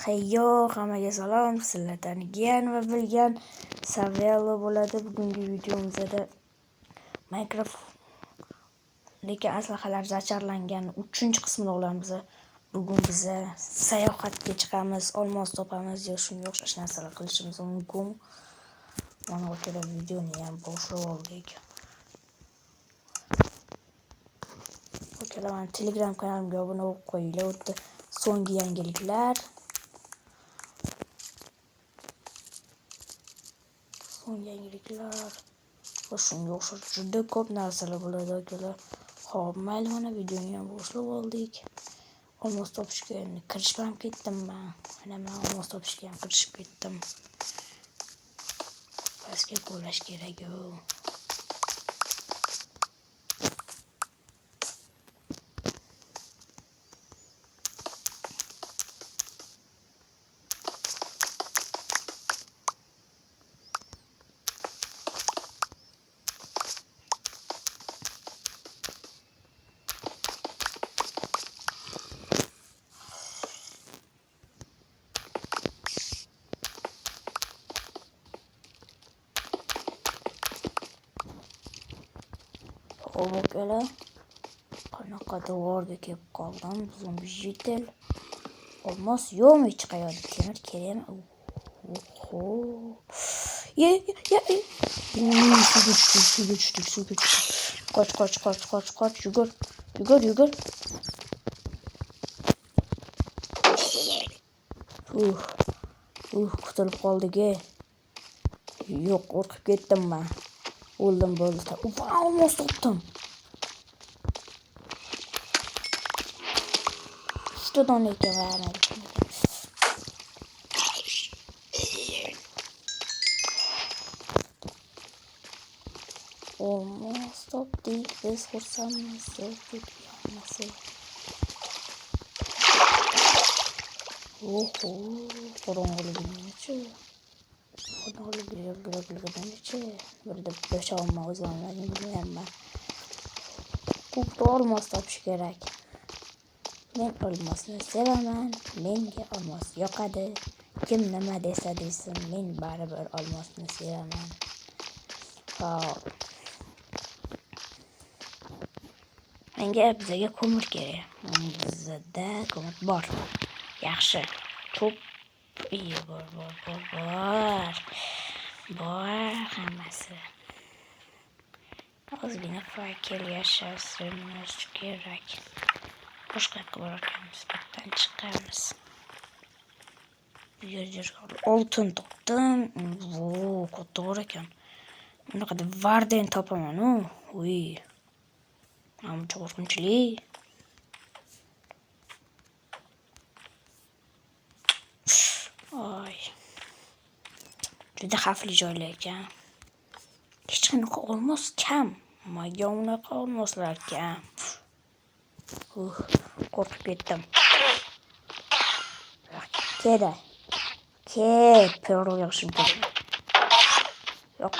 Hayyo, hammaga salom. Sizlar tanigan va bilgan Savello bo'ladi. Bugungi videomizda Minecraft lekin aslahalar zararlangan 3-qismini olamiz. Bugun biz sayohatga chiqamiz, olmos topamiz yo shunga o'xshash narsalar qilishimiz mumkin. Mana o'sha videoni ham boshlab oldik. O'shalar Telegram kanalimga obuna bo'lib qo'yinglar. O'tda so'nggi yangiliklar. Va shunga o'xshash juda ko'p narsalar bo'ladi akalar. Xo'p, mayli, mana videoni ham boshlab oldik. Olmos topishga kirishib ham ketdim men. Mana men olmos topishga ham kirishib ketdim. Pastga qo'llash kerak-ku. Ovokalar qanaqa devorga kelib qoldim. Zombi jitel. Olmos yo'qmi hech qayerda? Temir kerakmi? Oho. Ye. Suvga tushdik. Qoch. Yugur. Qutulib qoldik-a. Yo'q, qo'rqib ketdim men. O'ldim bo'ldi. Olmos topdim. 3 ta don ekan vermedi. Olmos topdik. Biz xursandmiz. Oho, qorong'uligini-chi. Qorong'uligini-chi. Birda boshog'imni o'zimni bilmayman. Ko'p olmos topish kerak. Men olmosni sevaman. Menga olmos yoqadi. Kim nima desa desin, men baribir olmosni sevaman. Hop. Menga bizga ko'mir kerak. Bizda ko'mir bor. Yaxshi. Ko'p bor hammasi. Ozgina fakel yashashimiz kerak. Boshqa qilamiz, bittadan chiqamiz. Oltin topdim. To'g'ri ekan. Bunaqa varden topaman-ku. Uy. Ammo qo'rqinchli. Oy. Juda xavfli joylar ekan. Hech qanaqa olmos kam. Menga unaqa olmoslar kam. Qo'rqib ketdim. Perro yaxshim keldi. Yo'q.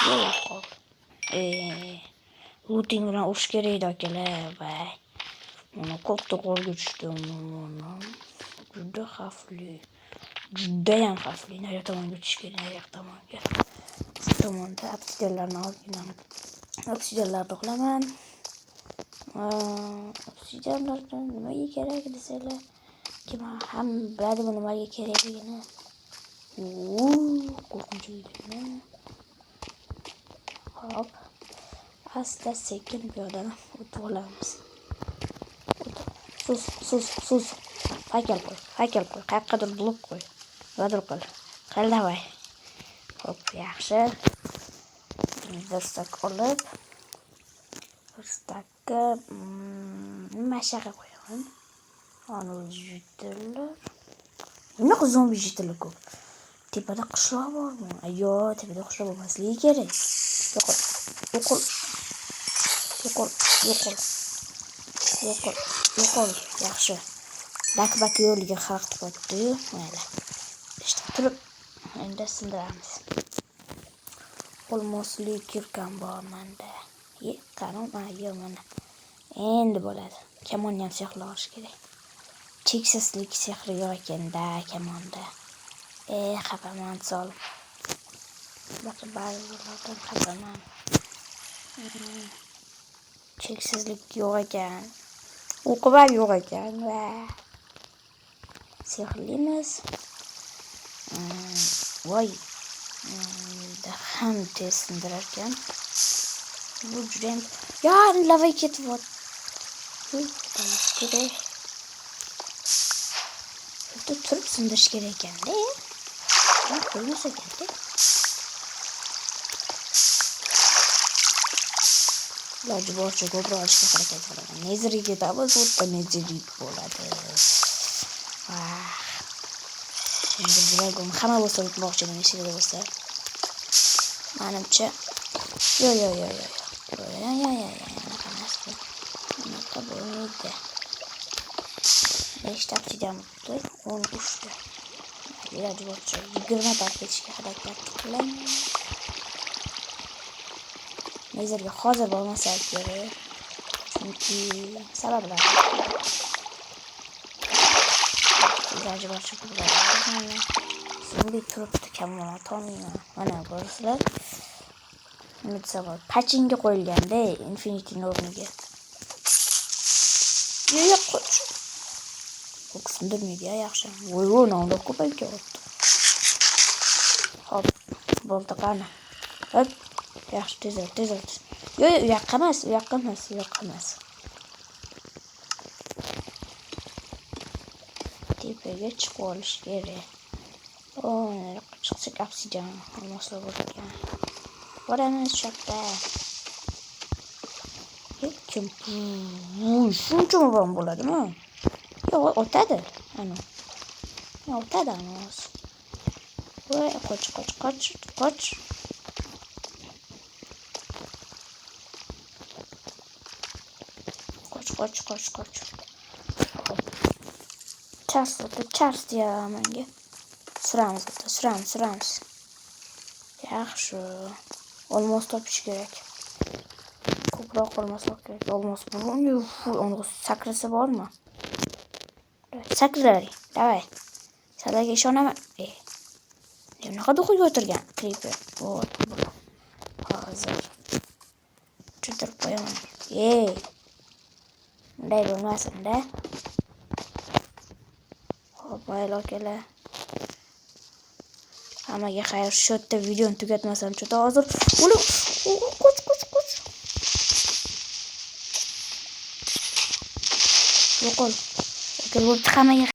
Yo'q. Looting bilan urush kerak edi akalar. Voy. Mana katta qorga tushdim. Juda xavfli. Judayam xavfli. Nariyoq tomonga o'tish kerak, nariyoq tomonga. Shu tomonda obsidianlarni olganman. Obsidianlarni qilaman. Obsidianlardan nimaga kerak desanglar, kim ham biladi bu nimaga kerakligini. Qo'rqinchli. Hop. Asta sekin piyodadan o'tib olamiz. Sus. Haykal qo'y. Qayoqqadir blok qo'y. Nimadir qil. Qil davay. Hop, yaxshi. Bir stak olib, bir stakka mashaqa qo'yaman. Ana jitillar. Bunaqa zombi jitillar ko'p. Tepada qishloq bormi? Ayyo, tepada qishloq bo'lmasligi kerak. Yo'qol. Yaxshi. Bak yo'liga xalaqit qo'yibdi-yu. Mayli. İşte turib endi sindiramiz. Olmosli kirgan bor menda. Qani, mana. Endi bo'ladi. Kamonni ham saqlash kerak. cheksizlik sehri yo'q ekanda kamonda. Xafaman sol. Ba'zilardan xafaman. Cheksizlik yo'q ekan. O'qivar yo'q ekan va sehrlimiz. Voy. Ham tez sindirar ekan. Bu judayam ya lava ketyapti. Kerak. Bitta turib sindirish kerak ekanda. Qo'ymasa kerak. Iloji boricha ko'proq olishga harakat qilaman. Nezerga ketamiz, u yerda nezerit bo'ladi. Endi dragon hamma bo'lsa o'tmoqchiman eshigida bo'lsa. Menimcha yo'q. Unaqa bo'lmaydi. 5 ta chidamibdi, 13 ta. Iloji boricha 20 ta ketishga harakat qilaman. Nezerga hozir bormasak kerak. Chunki sabablar. Iloji boricha bo'ladi. Zombi turibdi kamon to'niyman. Mana ko'rsizlar. Umid sabab pachinga qo'yilganda Infinity o'rniga. Yo'q qo'ch. O'qsindirmaydi yaxshi. Voy, nonda ko'payib ketdi. Hop, bo'ldi qani. Hop. Yaxshi tez. Yo'q, u yoqqa emas. Tepaga chiqib olish kerak. Chiqsak obsidian olmoslar bo'larkan. Boramiz shaqda. Kim? Shunchami bo'ladimi? Yo'q, o'tadi. Ana. O'tadi ana. Voy, qoch. Qoch. Chars diye menga. Suramiz. Yaxshi. Olmos topish kerak. Ko'proq olmos topish kerak. Olmos burun, onu sakrasa bormi? Sakrar. Davay. Sizlarga ishonaman. Bunaqa do'qib o'tirgan creeper. Hozir. Tutirib qo'yaman. Bunday bo'lmasin-da. Mayli akalar. Hammaga xayr. Shu yerda videoni tugatmasam juda hozir. Qoch. Yo'qol. Hammaga